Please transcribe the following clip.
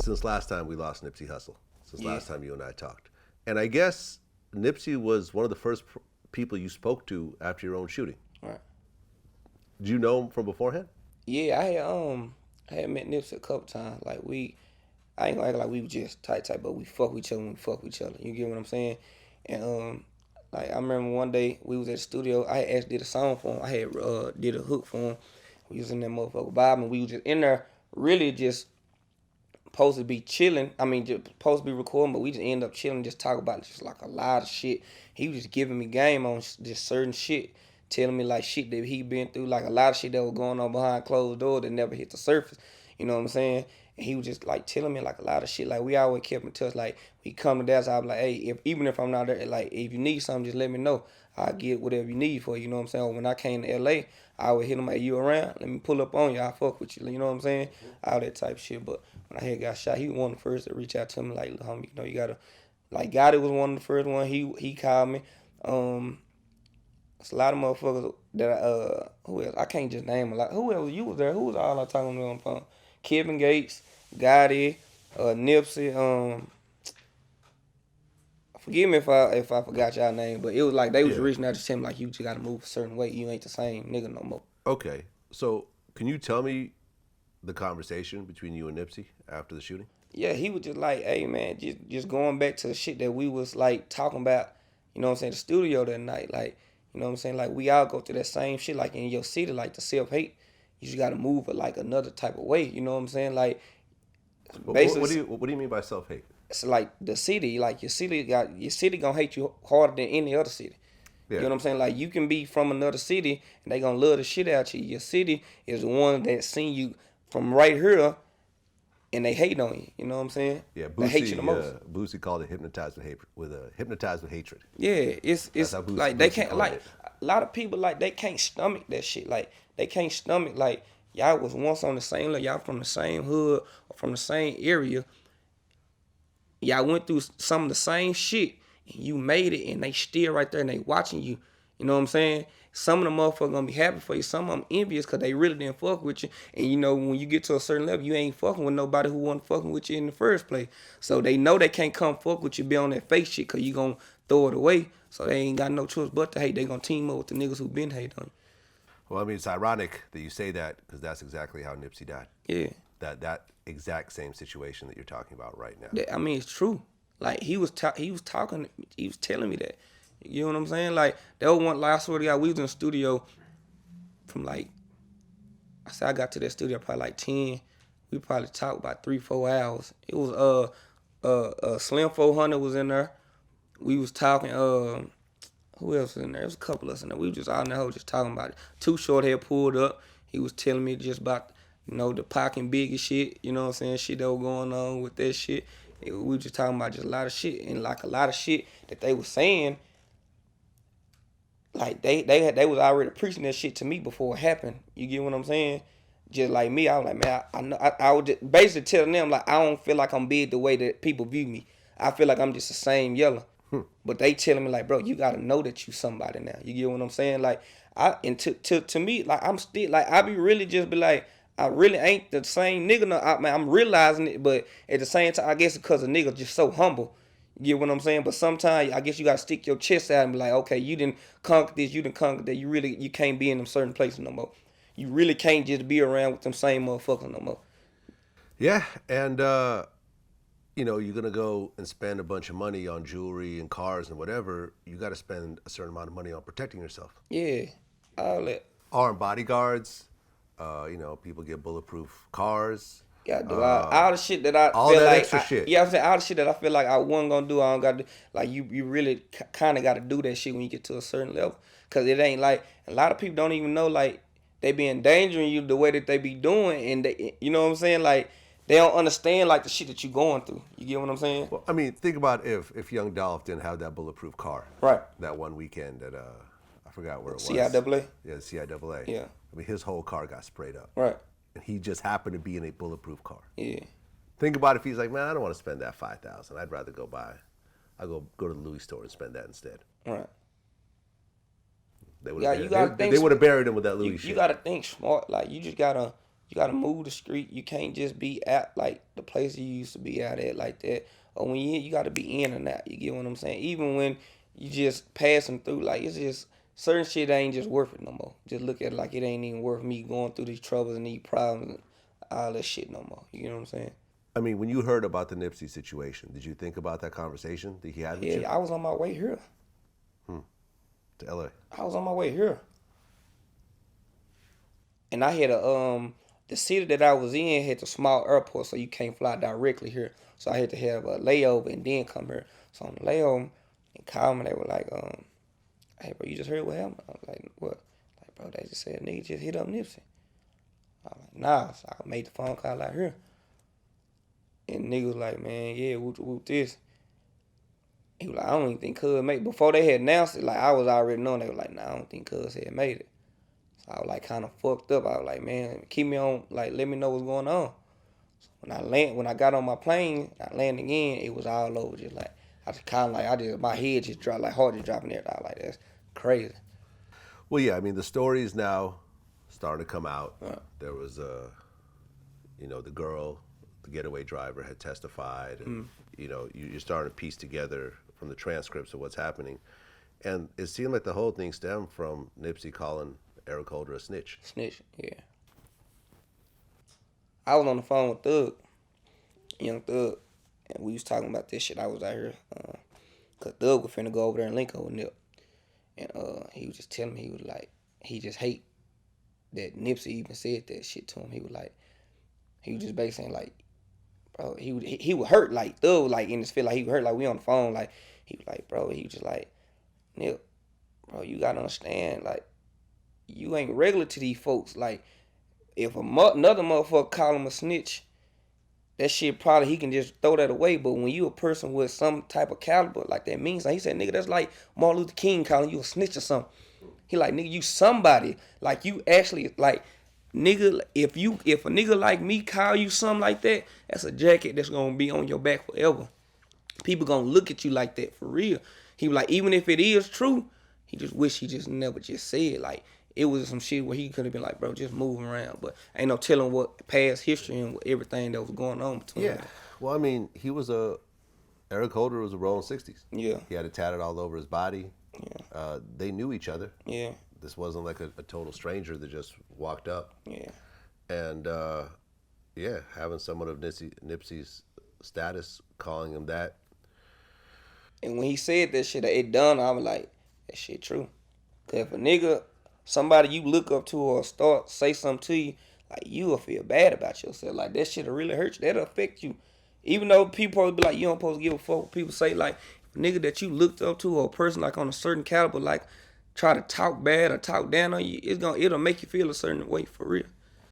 since last time we lost Nipsey Hussle, since last time you and I talked. And I guess Nipsey was one of the first people you spoke to after your own shooting. Right. Did you know him from beforehand? Yeah, I had met Nipsey a couple times. Like I ain't gonna act like we were just tight, but we fuck with each other when we fuck with each other. You get what I'm saying? And like I remember one day we was at the studio. I had actually did a song for him. I had did a hook for him. We was in that motherfucker vibing. We was just in there, really just supposed to be chilling. I mean, just supposed to be recording, but we just end up chilling, just talk about just like a lot of shit. He was just giving me game on just certain shit, telling me like shit that he been through, like a lot of shit that was going on behind closed doors that never hit the surface. You know what I'm saying? And he was just like telling me like a lot of shit. Like we always kept in touch. Like we come to that, so I'm like, hey, even if I'm not there, like if you need something, just let me know. I'll get whatever you need for you. You know what I'm saying? Or when I came to LA, I would hit him like, you around? Let me pull up on you. I fuck with you. You know what I'm saying? All that type of shit. But when I had got shot, he was one of the first to reach out to me like, homie, you know, you gotta, like, Gotti was one of the first one. He called me. It's a lot of motherfuckers that who else? I can't just name a lot. Who else? You was there? Who was all I talking to on the phone? Kevin Gates, Gotti, Nipsey. Forgive me if I forgot y'all name, but it was like they was reaching out to him like, you just gotta move a certain way. You ain't the same nigga no more. Okay, so can you tell me the conversation between you and Nipsey after the shooting? Yeah, he was just like, hey man, just going back to the shit that we was like talking about, you know what I'm saying, the studio that night. Like, you know what I'm saying? Like we all go through that same shit, like in your city, like the self-hate. You just gotta move it like another type of way, you know what I'm saying? Like basically What do you mean by self-hate? it's like the city, like your city gonna hate you harder than any other city. Yeah. You know what I'm saying? Like you can be from another city and they gonna love the shit out you. Your city is the one that seen you from right here and they hate on you. You know what I'm saying? Yeah, they hate you the most. Boosie called it hypnotized with hatred. Yeah, it's That's how Boosie, like they Boosie can't called like it. a lot of people like they can't stomach that shit. Like they can't stomach like y'all was once on the same level, y'all from the same hood or from the same area. Y'all went through some of the same shit and you made it and they still right there and they watching you. You know what I'm saying? Some of the motherfuckers gonna be happy for you. Some of them envious because they really didn't fuck with you. And you know, when you get to a certain level, you ain't fucking with nobody who wasn't fucking with you in the first place. So they know they can't come fuck with you, be on that fake shit because you gonna throw it away. So they ain't got no choice but to hate. They gonna team up with the niggas who been hating on Well, I mean, it's ironic that you say that because that's exactly how Nipsey died. you. Yeah. That exact same situation that you're talking about right now. I mean, it's true. Like he was talking, he was telling me that. You know what I'm saying? Like that was one. Like I swear to God, we was in the studio from like I said I got to that studio probably like 10. We probably talked about 3-4 hours. It was Slim 400 was in there. We was talking. Who else was in there? There was a couple of us in there. We was just out in the hole just talking about it. Too Short had pulled up. He was telling me just about, you know, the Pac and Biggie shit. You know what I'm saying? Shit that was going on with that shit. We was just talking about just a lot of shit and like a lot of shit that they was saying. Like they was already preaching that shit to me before it happened. You get what I'm saying? Just like me, I was like, man, I know. I was just basically telling them like I don't feel like I'm big the way that people view me. I feel like I'm just the same Yella. But they telling me like, bro, you gotta know that you somebody now. You get what I'm saying? Like to me, like I'm still like I be really just be like, I really ain't the same nigga. No, I'm realizing it, but at the same time, I guess because a nigga just so humble. You get what I'm saying? But sometimes I guess you gotta stick your chest out and be like, okay, you didn't conquer this, you didn't conquer that. You can't be in them certain places no more. You really can't just be around with them same motherfuckers no more. Yeah, and you know, you're gonna go and spend a bunch of money on jewelry and cars and whatever. You got to spend a certain amount of money on protecting yourself. Yeah, all that. Armed bodyguards. You know, people get bulletproof cars. Yeah, do all the shit that I all feel that like extra shit. Yeah, I'm saying all the shit that I feel like I wasn't gonna do. I don't gotta do. Like you really kind of got to do that shit when you get to a certain level, cause it ain't like a lot of people don't even know like they be endangering you the way that they be doing, and they, you know what I'm saying, like they don't understand like the shit that you going through. You get what I'm saying? Well, I mean, think about if Young Dolph didn't have that bulletproof car. Right. That one weekend at I forgot where it was. CIAA. Yeah, the CIAA. Yeah. I mean, his whole car got sprayed up. Right. And he just happened to be in a bulletproof car. Yeah. Think about if he's like, man, I don't want to spend that $5,000. I'd rather I'll go to the Louis store and spend that instead. Right. They would have buried him with that Louis shit. You gotta think smart. Like you You gotta move the street. You can't just be at like the place you used to be out at like that. Or when you gotta be in and out. You get what I'm saying? Even when you just passing through, like it's just certain shit ain't just worth it no more. Just look at it like it ain't even worth me going through these troubles and these problems and all that shit no more. You know what I'm saying? I mean, when you heard about the Nipsey situation, did you think about that conversation that he had with you? Yeah, I was on my way here. To LA? I was on my way here. And I had the city that I was in had a small airport, so you can't fly directly here. So I had to have a layover and then come here. So on the layover, and called me, they were like, hey bro, you just heard what happened? I was like, what? Like, bro, they just said nigga just hit up Nipsey. I was like, nah. So I made the phone call out here. And nigga was like, man, yeah, whoop this. He was like, I don't even think Cuz made it. Before they had announced it, like I was already knowing, they were like, nah, I don't think Cuz had made it. So I was like kind of fucked up. I was like, man, keep me on, like let me know what's going on. So when I got on my plane, I landed again, it was all over. Just like I just kind of like my head just dropped, like heart just dropping there. I was like, that's crazy. Well, yeah. I mean, the stories now starting to come out. Right. There was the girl, the getaway driver, had testified, and you're starting to piece together from the transcripts of what's happening, and it seemed like the whole thing stemmed from Nipsey calling Eric Holder a snitch. Snitch, yeah. I was on the phone with Thug, Young Thug, and we was talking about this shit. I was out here, cause Thug was finna go over there and link up with Nip, and he was just telling me, he was like, he just hate that Nipsey even said that shit to him. He was just basically saying like, bro, he would hurt, like Thug was like in his feel, like he would hurt, like we on the phone, like he was like, bro, he was just like, Nip, bro, you gotta understand, like you ain't regular to these folks. Like if another motherfucker call him a snitch, that shit probably he can just throw that away. But when you a person with some type of caliber, like that means, like he said, nigga, that's like Martin Luther King calling you a snitch or something. He like, nigga, you somebody. Like you actually, like, nigga, if a nigga like me call you something like that, that's a jacket that's gonna be on your back forever. People gonna look at you like that for real. He was like, even if it is true, he just wish he just never just said. Like it was some shit where he could have been like, bro, just moving around. But ain't no telling what past history and everything that was going on between them. Well, I mean, Eric Holder was a rolling 60s. Yeah. He had it tatted all over his body. Yeah. They knew each other. Yeah. This wasn't like a total stranger that just walked up. Yeah. And having someone of Nipsey's status calling him that. And when he said that shit, it done, I was like, that shit true. Cause if a nigga, somebody you look up to or say something to you, like you will feel bad about yourself. Like that shit'll really hurt you. That'll affect you. Even though people probably be like, you don't supposed to give a fuck what people say. Like if a nigga that you looked up to or a person like on a certain caliber, like try to talk bad or talk down on you, it'll make you feel a certain way for real.